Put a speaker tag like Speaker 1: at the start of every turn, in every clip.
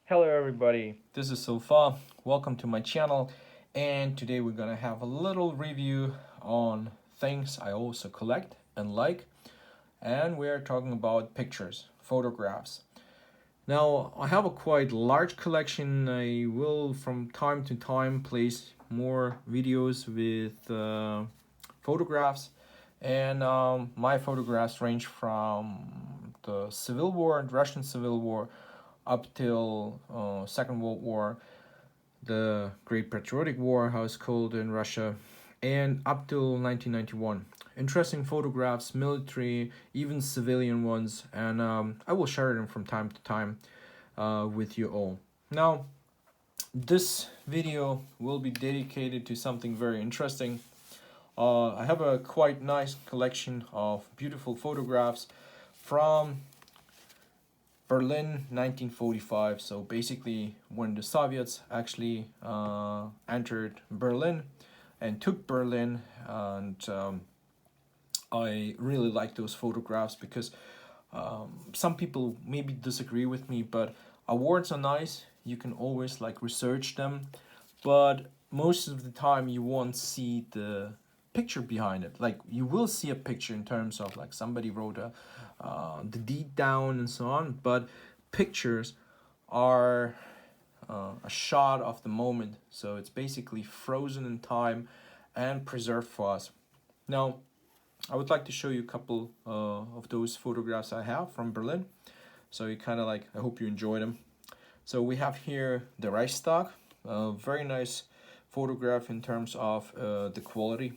Speaker 1: Hello everybody, this is Sofa. Welcome to my channel, and today we're gonna have a little review on things I also collect and like, and we're talking about pictures, photographs. Now, I have a quite large collection. I will from time to time place more videos with photographs, and my photographs range from the Civil War, the Russian Civil War, up till Second World War, the Great Patriotic War, how it's called in Russia, and up till 1991. Interesting photographs, military, even civilian ones, and I will share them from time to time with you all. Now, this video will be dedicated to something very interesting. I have a quite nice collection of beautiful photographs from Berlin 1945. So basically when the Soviets actually entered Berlin and took Berlin, and I really like those photographs because some people maybe disagree with me, but awards are nice. You can always like research them, but most of the time you won't see the picture behind it. Like you will see a picture in terms of like somebody wrote the deed down and so on, but pictures are a shot of the moment, so it's basically frozen in time and preserved for us. Now, I would like to show you a couple of those photographs I have from Berlin. So you kind of like, I hope you enjoy them. So we have here the Reichstag, a very nice photograph in terms of the quality.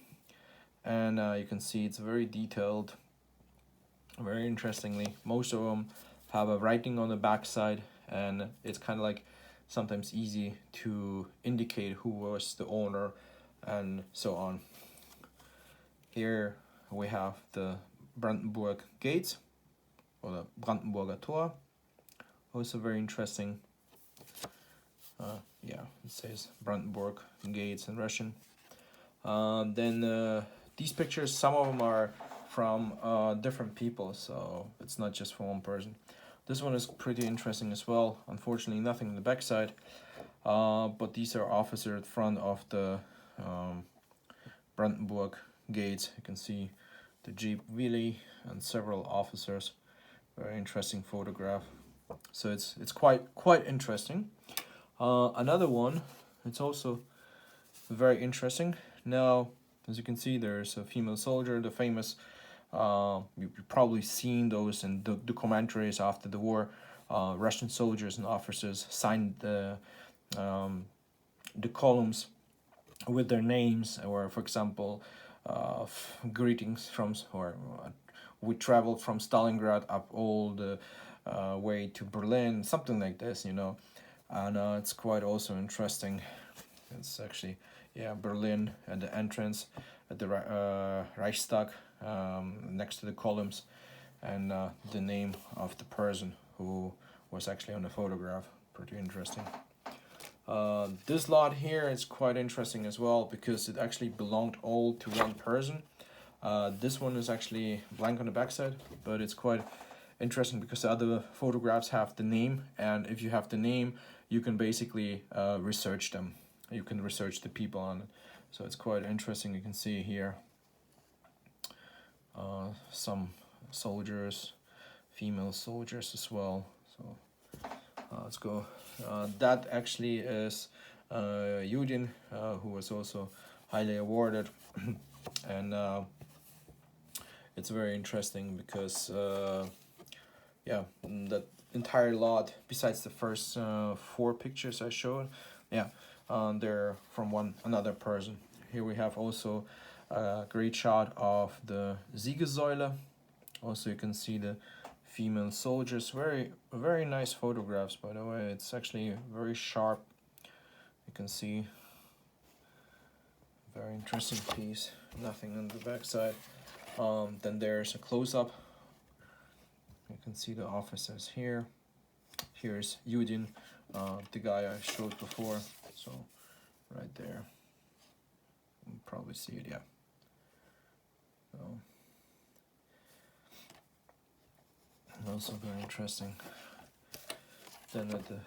Speaker 1: And you can see it's very detailed, very interestingly. Most of them have a writing on the back side, and it's kind of like sometimes easy to indicate who was the owner and so on. Here we have the Brandenburg Gates, or the Brandenburger Tor. Also very interesting. Yeah, it says Brandenburg Gates in Russian. Then these pictures, some of them are from different people, so it's not just for one person. This one is pretty interesting as well. Unfortunately, nothing on the backside, but these are officers at front of the Brandenburg Gates. You can see the Jeep wheelie and several officers. Very interesting photograph. So it's quite interesting. Another one, it's also very interesting. Now, as you can see, there's a female soldier, the famous, you've probably seen those in the documentaries after the war. Russian soldiers and officers signed the columns with their names, or for example, greetings from, or we traveled from Stalingrad up all the way to Berlin, something like this, you know. And it's quite also interesting. It's actually, yeah, Berlin at the entrance at the Reichstag, next to the columns, and the name of the person who was actually on the photograph. Pretty interesting. This lot here is quite interesting as well because it actually belonged all to one person. This one is actually blank on the backside, but it's quite interesting because the other photographs have the name, and if you have the name, you can basically research them. You can research the people on it, so it's quite interesting. You can see here some soldiers, female soldiers as well. So let's go. That actually is Yudin, who was also highly awarded, and it's very interesting because yeah, that entire lot, besides the first 4 pictures I showed, yeah, they're from another person. Here we have also a great shot of the Siegessäule. Also, you can see the female soldiers. Very nice photographs, by the way. It's actually very sharp. You can see, very interesting piece. Nothing on the backside. Then there's a close-up. You can see the officers here. Here's Yudin, the guy I showed before. So right there, you can probably see it. Yeah. So also very interesting. Then at the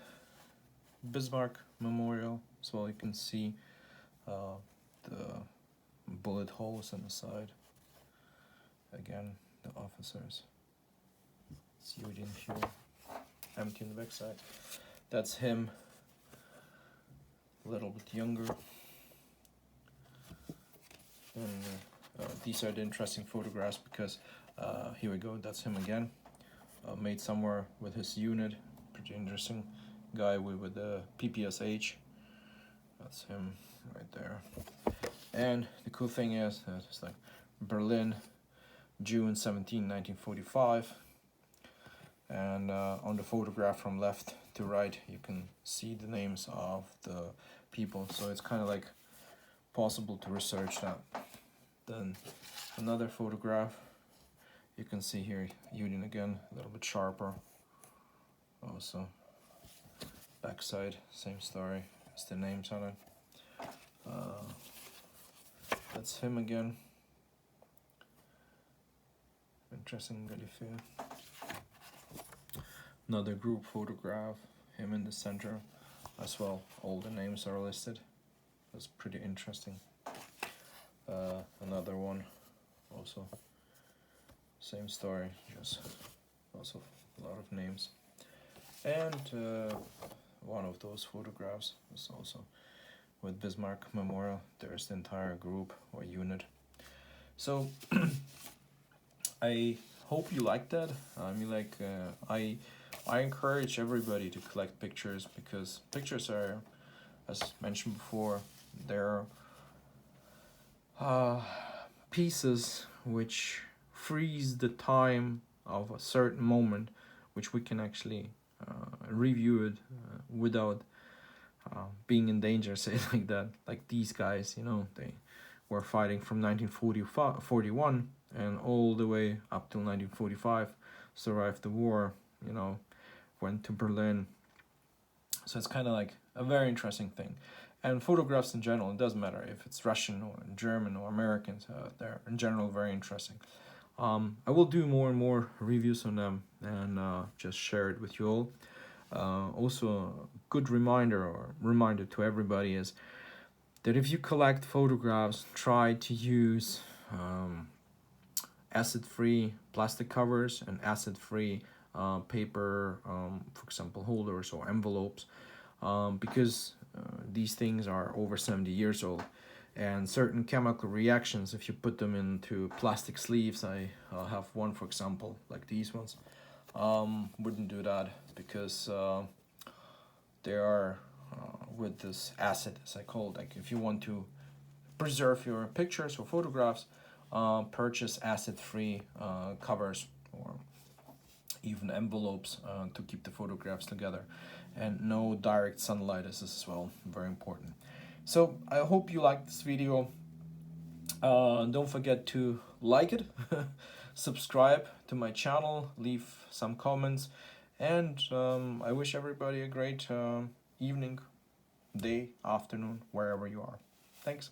Speaker 1: Bismarck Memorial as well. You can see the bullet holes on the side. Again, the officers. It's Eugene Pure, empty on the backside. That's him, a little bit younger. And these are the interesting photographs because here we go, that's him again. Made somewhere with his unit, pretty interesting guy with the PPSH. That's him right there. And the cool thing is, it's like Berlin, June 17, 1945. And on the photograph from left to right, you can see the names of the people. So it's kind of like possible to research that. Then another photograph, you can see here Union again, a little bit sharper. Also, backside, same story, it's the names on it. That's him again. Interesting Galifet. Another group photograph, him in the center as well. All the names are listed. That's pretty interesting. Another one, also same story, just also a lot of names. And one of those photographs is also with Bismarck Memorial. There's the entire group or unit. So I hope you like that. I mean, like I encourage everybody to collect pictures because pictures are, as mentioned before, they're pieces which freeze the time of a certain moment, which we can actually review it without being in danger, say it like that. Like these guys, you know, they were fighting from 1941 and all the way up till 1945, survived the war, you know, went to Berlin. So it's kind of like a very interesting thing. And photographs in general, it doesn't matter if it's Russian or German or Americans, they're in general very interesting. I will do more and more reviews on them and just share it with you all. Also, a good reminder to everybody is that if you collect photographs, try to use acid-free plastic covers and acid-free paper, for example, holders or envelopes, because these things are over 70 years old, and certain chemical reactions, if you put them into plastic sleeves, I have one for example like these ones, wouldn't do that because they are with this acid, as I call it. Like if you want to preserve your pictures or photographs, purchase acid-free covers or even envelopes to keep the photographs together. And no direct sunlight is as well very important. So I hope you liked this video. Don't forget to like it, subscribe to my channel, leave some comments, and I wish everybody a great evening, day, afternoon, wherever you are. Thanks.